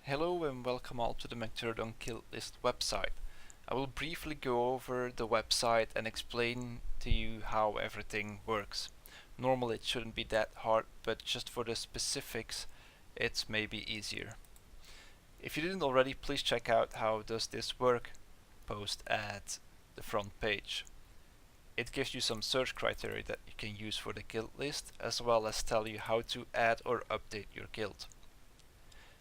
Hello and welcome all to the Magtheridon guild list website. I will briefly go over the website and explain to you how everything works. Normally it shouldn't be that hard, but just for the specifics it's maybe easier. If you didn't already, please check out how does this work post at the front page. It gives you some search criteria that you can use for the guild list, as well as tell you how to add or update your guild.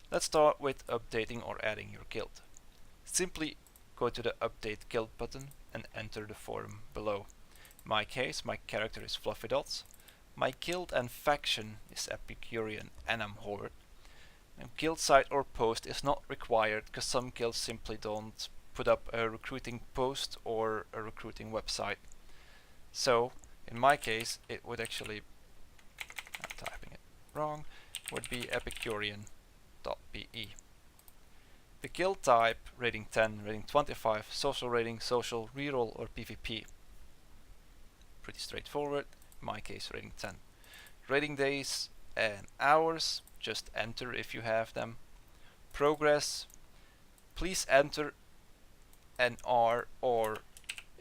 Let's start with updating or adding your guild. Simply go to the Update Guild button and enter the form below. In my case, my character is Fluffy Dots. My guild and faction is Epicurean and I'm Horde. And guild site or post is not required because some guilds simply don't put up a recruiting post or a recruiting website. So in my case it would actually, I'm typing it wrong, would be Epicurean. .be. The guild type, rating 10, rating 25, social rating, social, reroll or PvP. Pretty straightforward, in my case rating 10. Rating days and hours, just enter if you have them. Progress, please enter an R or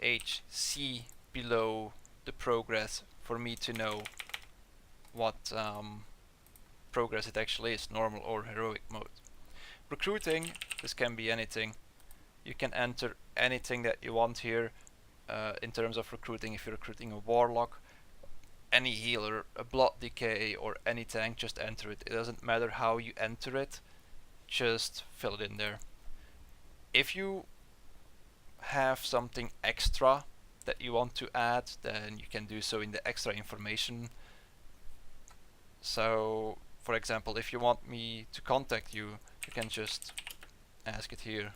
HC below the progress for me to know what progress it actually is, normal or heroic mode. Recruiting, this can be anything. You can enter anything that you want here in terms of recruiting. If you're recruiting a warlock, any healer, a blood decay or any tank, just enter it. It doesn't matter how you enter it, just fill it in there. If you have something extra that you want to add, then you can do so in the extra information. So for example, if you want me to contact you, you can just ask it here.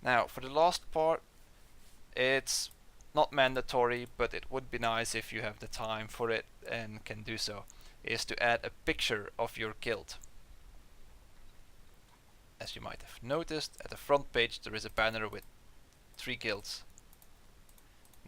Now, for the last part, it's not mandatory, but it would be nice if you have the time for it and can do so, is to add a picture of your guild. As you might have noticed, at the front page there is a banner with 3 guilds.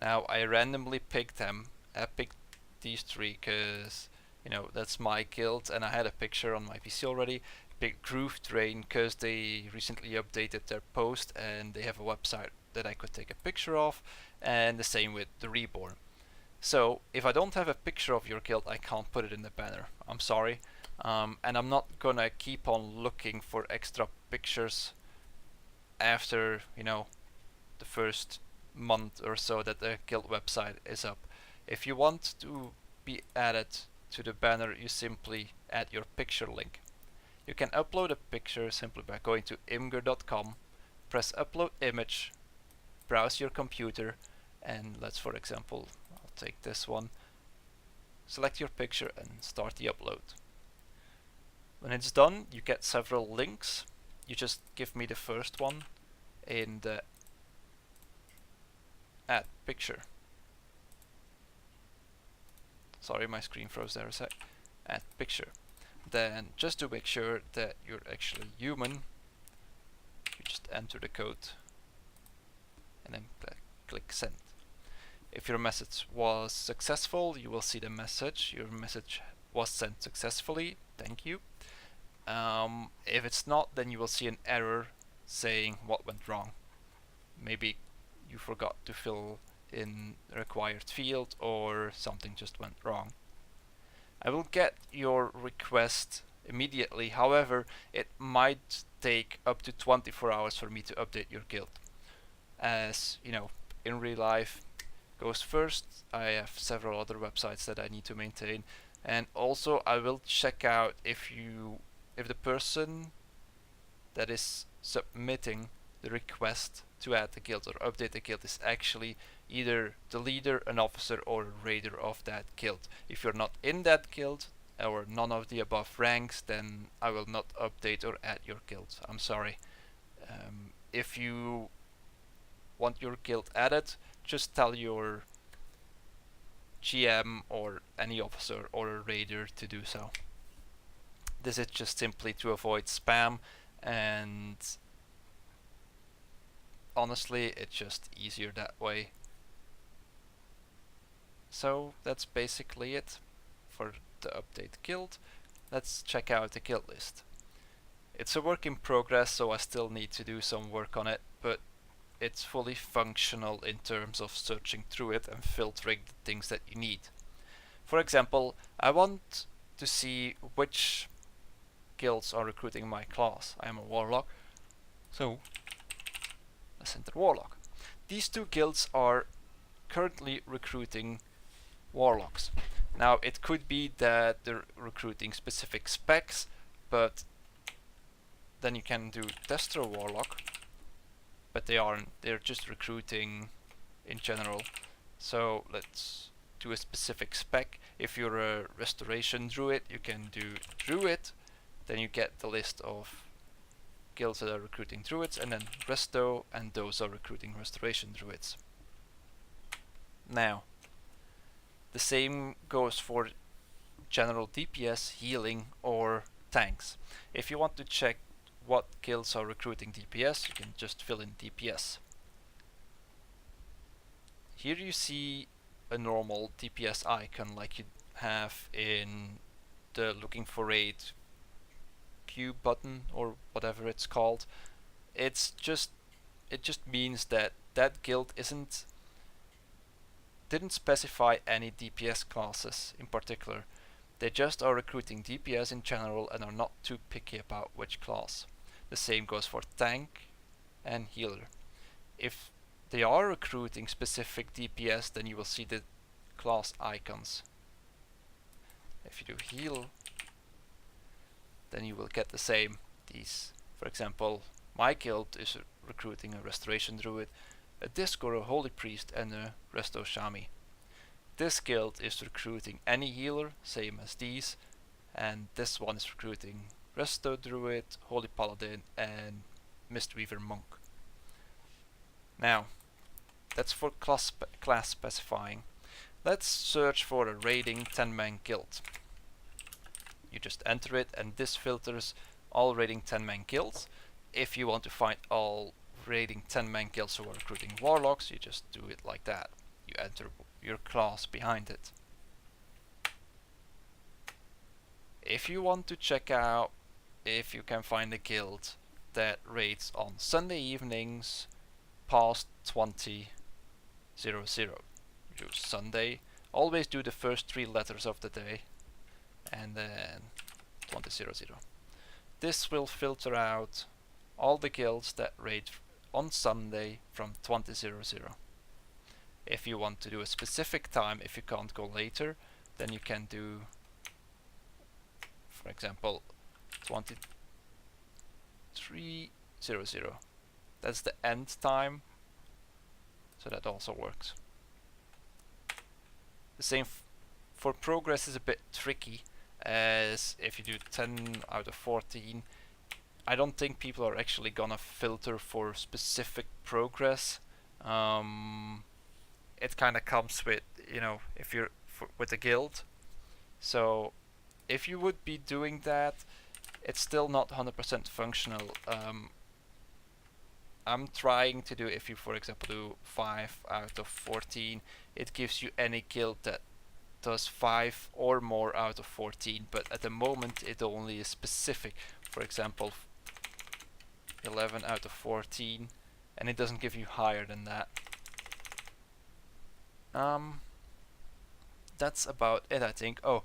Now I randomly picked them. I picked these 3 because, you know, that's my guild and I had a picture on my PC already. Picked Groove Train because they recently updated their post and they have a website that I could take a picture of, and the same with the Reborn. So if I don't have a picture of your guild, I can't put it in the banner. I'm sorry. And I'm not gonna keep on looking for extra pictures after, you know, the first month or so that the guild website is up. If you want to be added to the banner, you simply add your picture link. You can upload a picture simply by going to imgur.com, press upload image, browse your computer, and let's, for example, I'll take this one, select your picture and start the upload. When it's done, you get several links. You just give me the first one in the add picture. Sorry, my screen froze there a sec. Add picture. Then, just to make sure that you're actually human, you just enter the code and then click send. If your message was successful, you will see the message. Your message was sent successfully. Thank you. If it's not, then you will see an error saying what went wrong. Maybe you forgot to fill in the required field or something just went wrong. I will get your request immediately. However, it might take up to 24 hours for me to update your guild. As you know, in real life goes first. I have several other websites that I need to maintain, and also I will check out if the person that is submitting the request to add the guild or update the guild is actually either the leader, an officer, or a raider of that guild. If you're not in that guild or none of the above ranks, then I will not update or add your guild. I'm sorry. If you want your guild added, just tell your GM or any officer or a raider to do so. This is just simply to avoid spam, and honestly it's just easier that way. So that's basically it for the update guild. Let's check out the guild list. It's a work in progress, so I still need to do some work on it, but it's fully functional in terms of searching through it and filtering the things that you need. For example, I want to see which guilds are recruiting my class. I am a warlock, so let's enter warlock. These two guilds are currently recruiting warlocks. Now it could be that they're recruiting specific specs, but then you can do tester warlock, but they aren't, they're just recruiting in general. So let's do a specific spec. If you're a restoration druid, you can do druid, then you get the list of guilds that are recruiting druids, and then resto, and those are recruiting restoration druids. Now the same goes for general DPS, healing, or tanks. If you want to check what guilds are recruiting DPS, you can just fill in DPS. Here you see a normal DPS icon like you have in the looking for raid Q button or whatever it's called. It just means that that guild didn't specify any DPS classes in particular. They just are recruiting DPS in general and are not too picky about which class. The same goes for tank and healer. If they are recruiting specific DPS, then you will see the class icons. If you do heal, then you will get the same. These, for example, my guild is recruiting a restoration druid, a disc or a holy priest, and a resto shami. This guild is recruiting any healer, same as these, and this one is recruiting resto druid, holy paladin, and mistweaver monk. Now that's for class specifying. Let's search for a raiding 10-man guild. You just enter it, and this filters all raiding 10-man guilds. If you want to find all raiding 10-man guilds who are recruiting warlocks, you just do it like that. You enter your class behind it. If you want to check out if you can find a guild that raids on Sunday evenings past 20:00, do Sunday, always do the first 3 letters of the day, and then 20:00. This will filter out all the guilds that raid on Sunday from 20:00. If you want to do a specific time, if you can't go later, then you can do, for example, 23:00. That's the end time, so that also works. The same for progress is a bit tricky, as if you do 10 out of 14, I don't think people are actually gonna filter for specific progress. It kind of comes with, you know, if you're with a guild. So if you would be doing that, it's still not 100% functional. I'm trying to do, if you for example do 5 out of 14, it gives you any guild that does 5 or more out of 14, but at the moment it only is specific. For example, 11 out of 14, and it doesn't give you higher than that. That's about it, I think. Oh,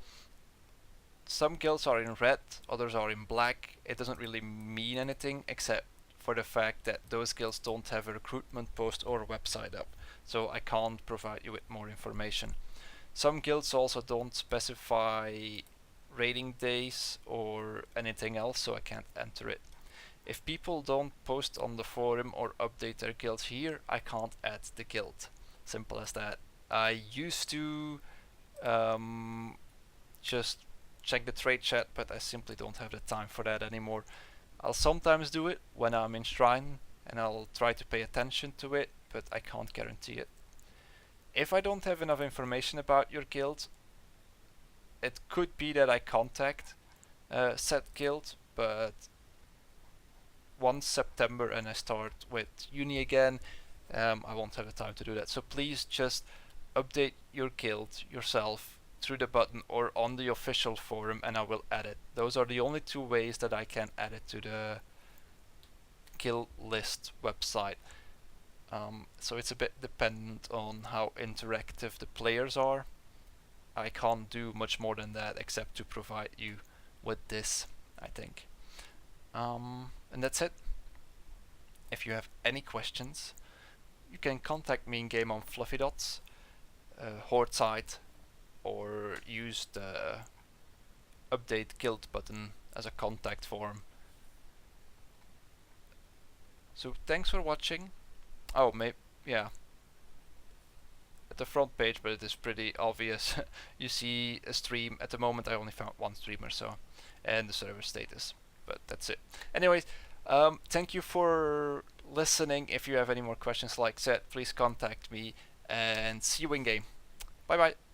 some guilds are in red, others are in black. It doesn't really mean anything except for the fact that those guilds don't have a recruitment post or a website up, so I can't provide you with more information. Some guilds also don't specify raiding days or anything else, so I can't enter it. If people don't post on the forum or update their guilds here, I can't add the guild. Simple as that. I used to just check the trade chat, but I simply don't have the time for that anymore. I'll sometimes do it when I'm in Shrine, and I'll try to pay attention to it, but I can't guarantee it. If I don't have enough information about your guild, it could be that I contact said guild, but once September and I start with uni again, I won't have the time to do that. So please just update your guild yourself through the button or on the official forum, and I will add it. Those are the only two ways that I can add it to the guild list website. So it's a bit dependent on how interactive the players are. I can't do much more than that except to provide you with this, I think. And that's it. If you have any questions, you can contact me in game on Fluffy Dots, Horde site, or use the update guild button as a contact form. So thanks for watching. Oh, yeah. At the front page, but it is pretty obvious. You see a stream. At the moment I only found one streamer, so, and the server status, but that's it. Anyways, thank you for listening. If you have any more questions like that, please contact me, and see you in game. Bye bye.